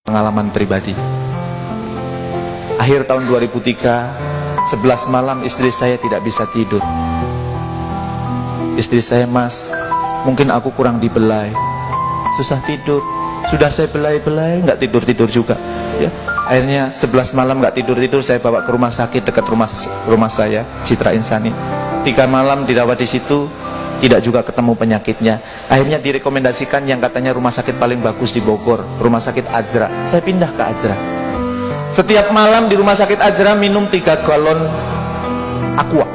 Pengalaman pribadi. Akhir tahun 2003, 11 malam istri saya tidak bisa tidur. Istri saya, "Mas, mungkin aku kurang dibelai, susah tidur." Sudah saya belai-belai, nggak tidur-tidur juga ya. Akhirnya 11 malam nggak tidur-tidur, saya bawa ke rumah sakit dekat rumah saya, Citra Insani. 3 malam dirawat di situ, tidak juga ketemu penyakitnya. Akhirnya direkomendasikan yang katanya rumah sakit paling bagus di Bogor, rumah sakit Azra. Saya pindah ke Azra. Setiap malam di rumah sakit Azra minum 3 galon aqua.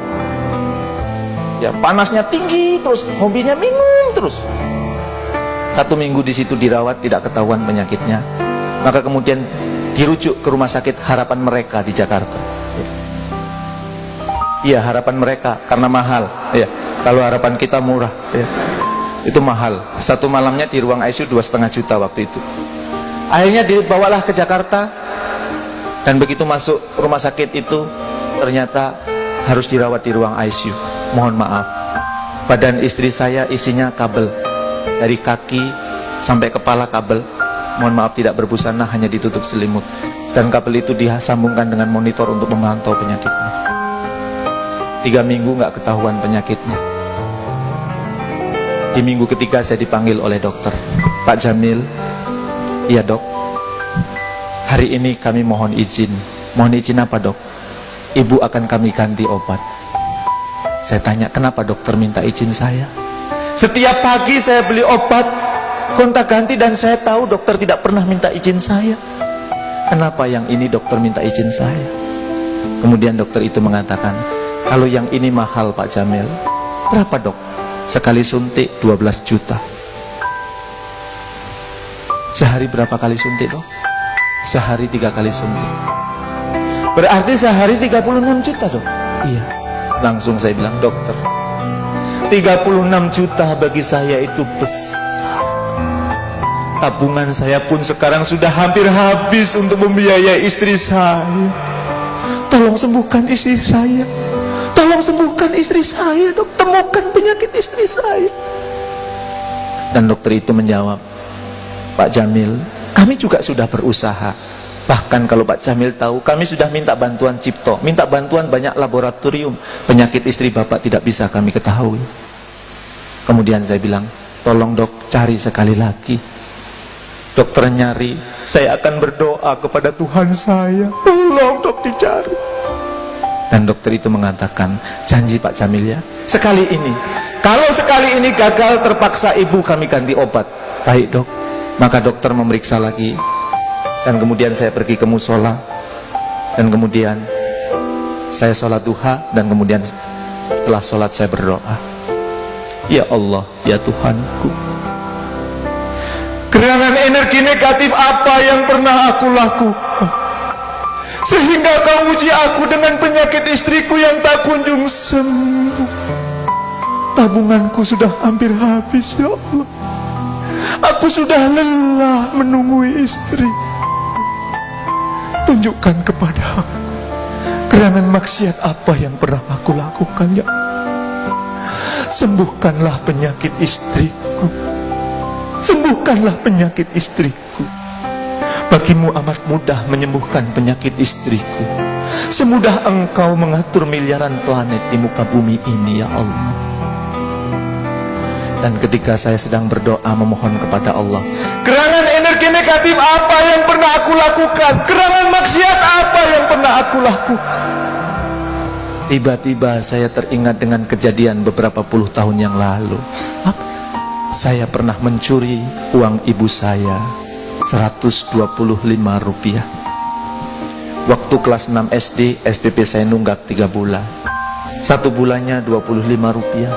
Ya, panasnya tinggi terus, hobinya minum terus. 1 minggu di situ dirawat, tidak ketahuan penyakitnya. Maka kemudian dirujuk ke rumah sakit Harapan Mereka di Jakarta. Iya, Harapan Mereka karena mahal. Ya, kalau harapan kita murah. Ya, itu mahal. 1 malamnya di ruang ICU 2,5 juta waktu itu. Akhirnya dibawalah ke Jakarta. Dan begitu masuk rumah sakit itu, ternyata harus dirawat di ruang ICU. Mohon maaf, badan istri saya isinya kabel. Dari kaki sampai kepala kabel. Mohon maaf, tidak berbusana, hanya ditutup selimut. Dan kabel itu disambungkan dengan monitor untuk memantau penyakitnya. 3 minggu nggak ketahuan penyakitnya. Di minggu ketiga saya dipanggil oleh dokter. "Pak Jamil." "Iya dok, hari ini kami mohon izin." "Mohon izin apa dok?" "Ibu akan kami ganti obat." Saya tanya, "Kenapa dokter minta izin saya?" "Setiap pagi saya beli obat gonta-ganti dan saya tahu dokter tidak pernah minta izin saya. Kenapa yang ini dokter minta izin saya?" Kemudian dokter itu mengatakan, "Kalau yang ini mahal Pak Jamil." "Berapa dok?" "Sekali suntik 12 juta. "Sehari berapa kali suntik dok?" "Sehari 3 kali suntik." "Berarti sehari 36 juta dok?" "Iya." Langsung saya bilang, "Dokter, 36 juta bagi saya itu besar. Tabungan saya pun sekarang sudah hampir habis untuk membiayai istri saya. Tolong sembuhkan istri saya. Tolong sembuhkan istri saya dok, temukan penyakit istri saya." Dan dokter itu menjawab, "Pak Jamil, kami juga sudah berusaha. Bahkan kalau Pak Jamil tahu, kami sudah minta bantuan Cipto, minta bantuan banyak laboratorium. Penyakit istri Bapak tidak bisa kami ketahui." Kemudian saya bilang, "Tolong dok, cari sekali lagi." Dokter nyari, "Saya akan berdoa kepada Tuhan saya. Tolong dok dicari." Dan dokter itu mengatakan, "Janji Pak Jamil ya, sekali ini. Kalau sekali ini gagal, terpaksa ibu kami ganti obat." "Baik dok." Maka dokter memeriksa lagi. Dan kemudian saya pergi ke musola. Dan kemudian saya sholat duha. Dan kemudian setelah sholat saya berdoa, "Ya Allah, ya Tuhanku, gerangan energi negatif apa yang pernah aku lakukan sehingga kau uji aku dengan penyakit istriku yang tak kunjung sembuh. Tabunganku sudah hampir habis ya Allah. Aku sudah lelah menunggu istri. Tunjukkan kepada aku gerangan maksiat apa yang pernah aku lakukan ya Allah. Sembuhkanlah penyakit istriku. Sembuhkanlah penyakit istriku. Bagimu amat mudah menyembuhkan penyakit istriku. Semudah Engkau mengatur miliaran planet di muka bumi ini ya Allah." Dan ketika saya sedang berdoa memohon kepada Allah, gerangan energi negatif apa yang pernah aku lakukan, gerangan maksiat apa yang pernah aku lakukan, tiba-tiba saya teringat dengan kejadian beberapa puluh tahun yang lalu. Saya pernah mencuri uang ibu saya, 125 rupiah. Waktu kelas 6 SD, SPP saya nunggak 3 bulan. 1 bulannya 25 rupiah.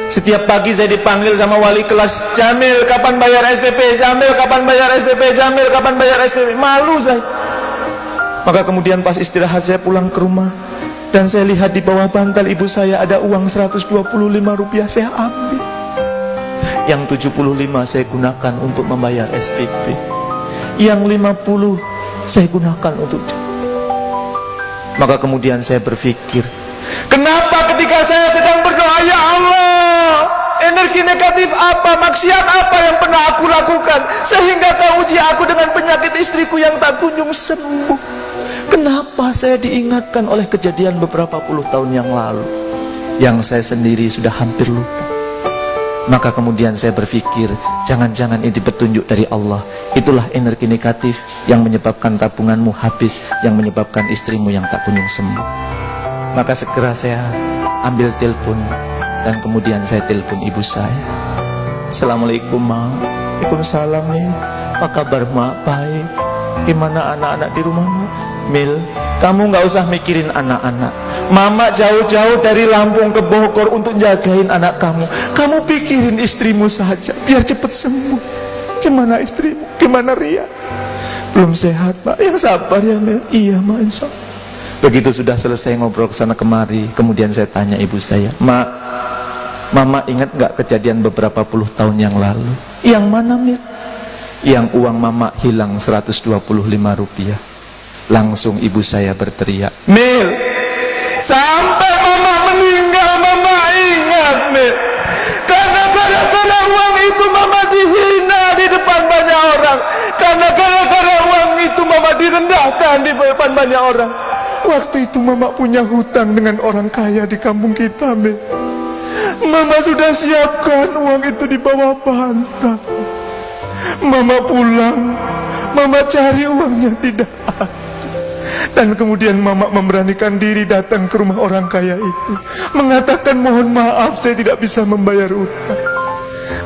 Setiap pagi saya dipanggil sama wali kelas, "Jamil, kapan bayar SPP? Jamil, kapan bayar SPP? Jamil, kapan bayar SPP?" Malu saya. Maka kemudian pas istirahat saya pulang ke rumah. Dan saya lihat di bawah bantal ibu saya ada uang 125 rupiah, saya ambil. Yang 75 saya gunakan untuk membayar SPP. Yang 50 saya gunakan untuk jajan. Maka kemudian saya berpikir, kenapa ketika saya sedang berdoa, "Ya Allah, Energi negatif apa, maksiat apa yang pernah aku lakukan sehingga kau uji aku dengan penyakit istriku yang tak kunjung sembuh? Kenapa saya diingatkan oleh kejadian beberapa puluh tahun yang lalu yang saya sendiri sudah hampir lupa? Maka kemudian saya berpikir, jangan-jangan ini petunjuk dari Allah. Itulah energi negatif yang menyebabkan tabunganmu habis, yang menyebabkan istrimu yang tak kunjung sembuh. Maka segera saya ambil telepon dan kemudian saya telepon ibu saya. Assalamualaikum, Ma. Waalaikumsalam, nih. Apa kabar, Ma? Baik. Gimana anak-anak di rumah, Ma? Mil, kamu nggak usah mikirin anak-anak. Mama jauh-jauh dari Lampung ke Bogor untuk jagain anak kamu. Kamu pikirin istrimu saja, biar cepat sembuh. Gimana istrimu? Gimana Ria? Belum sehat, Pak. Yang sabar ya, Mil. Iya, Ma, insya Allah. Begitu sudah selesai ngobrol kesana kemari, kemudian saya tanya ibu saya, Ma, Mama ingat nggak kejadian beberapa puluh tahun yang lalu? Yang mana, Mil? Yang uang Mama hilang 125 rupiah. Langsung ibu saya berteriak, Mil, sampai Mama meninggal Mama ingat, Mil. Karena gara-gara uang itu Mama dihina di depan banyak orang. Karena gara-gara uang itu Mama direndahkan di depan banyak orang. Waktu itu Mama punya hutang dengan orang kaya di kampung kita, Mil. Mama sudah siapkan uang itu di bawah bantal. Mama pulang, Mama cari uangnya tidak ada. Dan kemudian Mama memberanikan diri datang ke rumah orang kaya itu, mengatakan mohon maaf saya tidak bisa membayar utang.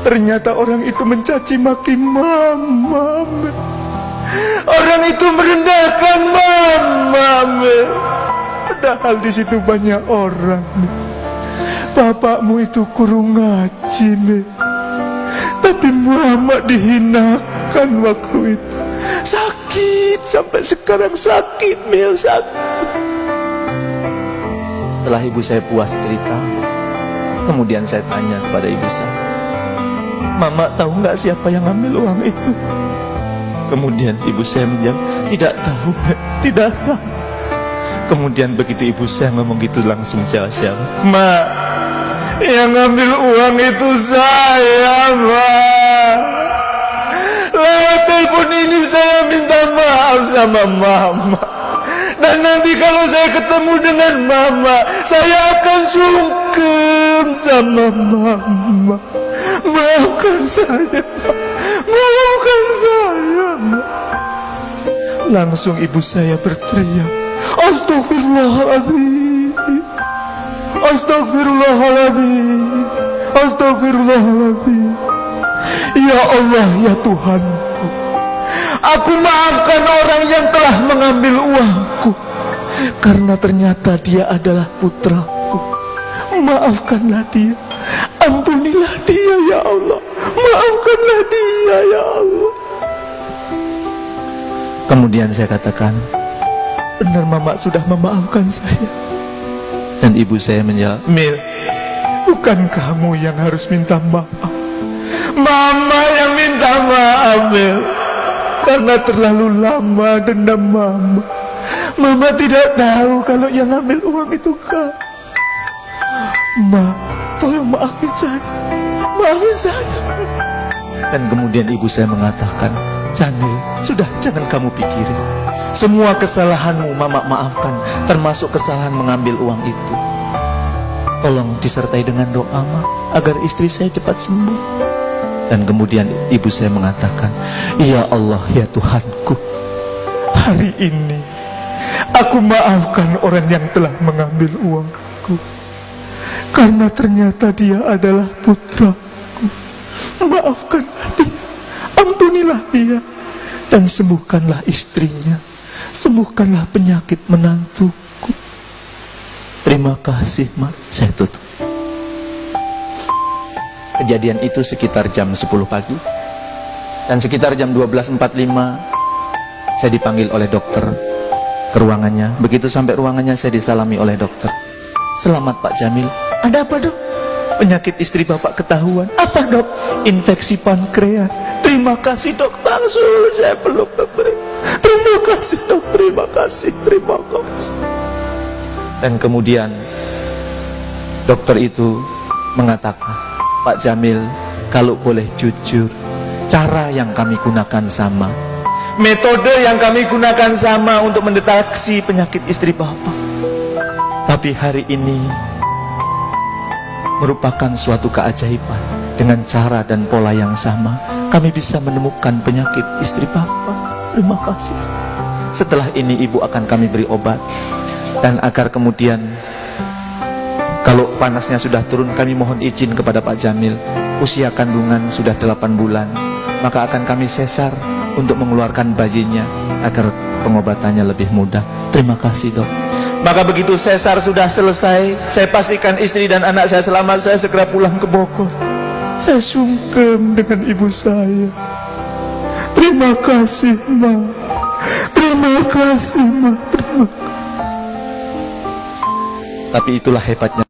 Ternyata orang itu mencaci maki Mama. Orang itu merendahkan Mama. Padahal di situ banyak orang. Bapakmu itu kurung ngaji, tapi Mama dihinakan waktu itu. Sakit, sampai sekarang sakit, Mil, sakit. Setelah ibu saya puas cerita, kemudian saya tanya kepada ibu saya, Mama tahu nggak siapa yang ambil uang itu? Kemudian ibu saya menjawab, tidak tahu, tidak tahu. Kemudian begitu ibu saya ngomong gitu langsung jawab, Ma, yang ngambil uang itu saya, Ma. Lewat telepon ini saya minta maaf sama Mama. Dan nanti kalau saya ketemu dengan Mama, saya akan sungkem sama Mama. Maafkan saya, maafkan saya, Ma. Langsung ibu saya berteriak, Astagfirullahaladzim, Astagfirullahaladzim, Astagfirullahaladzim. Ya Allah, ya Tuhanku, aku maafkan orang yang telah mengambil uangku, karena ternyata dia adalah putraku. Maafkanlah dia, ampunilah dia ya Allah, maafkanlah dia ya Allah. Kemudian saya katakan, benar Mama sudah memaafkan saya. Dan ibu saya menjawab, Mil, bukan kamu yang harus minta maaf, Mama yang minta maaf, Mil. Karena terlalu lama dendam Mama. Mama tidak tahu kalau yang ambil uang itu kamu. Ma, tolong maafin saya, maafin saya. Dan kemudian ibu saya mengatakan, Jamil, sudah jangan kamu pikirin. Semua kesalahanmu Mama maafkan, termasuk kesalahan mengambil uang itu. Tolong disertai dengan doa, Ma, agar istri saya cepat sembuh. Dan kemudian ibu saya mengatakan, ya Allah, ya Tuhanku, hari ini aku maafkan orang yang telah mengambil uangku, karena ternyata dia adalah putraku. Maafkanlah dia, ampunilah dia, dan sembuhkanlah istrinya, sembuhkanlah penyakit menantuku. Terima kasih, Ma. Saya tutup. Kejadian itu sekitar jam 10 pagi. Dan sekitar jam 12.45 saya dipanggil oleh dokter ke ruangannya. Begitu sampai ruangannya saya disalami oleh dokter. Selamat Pak Jamil. Ada apa, Dok? Penyakit istri Bapak ketahuan. Apa, Dok? Infeksi pankreas. Terima kasih, Dok. Langsung saya peluk dokter. Terima kasih, Dok. Terima kasih. Terima kasih. Dan kemudian dokter itu mengatakan, Pak Jamil, kalau boleh jujur, cara yang kami gunakan sama, metode yang kami gunakan sama untuk mendeteksi penyakit istri Bapak. Tapi hari ini merupakan suatu keajaiban. Dengan cara dan pola yang sama, kami bisa menemukan penyakit istri Bapak. Terima kasih. Setelah ini ibu akan kami beri obat, dan agar kemudian kalau panasnya sudah turun, kami mohon izin kepada Pak Jamil, usia kandungan sudah 8 bulan, maka akan kami sesar untuk mengeluarkan bayinya agar pengobatannya lebih mudah. Terima kasih, Dok. Maka begitu sesar sudah selesai, saya pastikan istri dan anak saya selamat, saya segera pulang ke Bogor. Saya sungkem dengan ibu saya. Terima kasih, Ma. Terima kasih, Ma. Terima kasih. Tapi itulah hebatnya